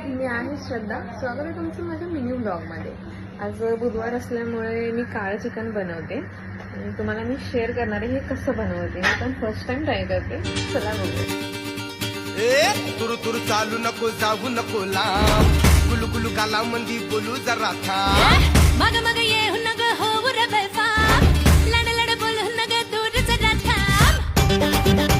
मी आहे श्रद्धा. स्वागत आहे तुमचं माझ्या मिनी ब्लॉगमध्ये. आज बुधवार असल्यामुळे मी काळं चिकन बनवते आणि तुम्हाला मी शेअर करणार आहे हे कसं बनवते. मी पण फर्स्ट टाइम ट्राय करते. चला बघूया. तुरु तुरु चालू नको, जाऊ नको लांब, गुलू गुलू गाला मंदी बोलू जरा थांब. मग मग येऊ नग होऊ रे बेफाम, लड लड बोलू नग दूर जरा थांब.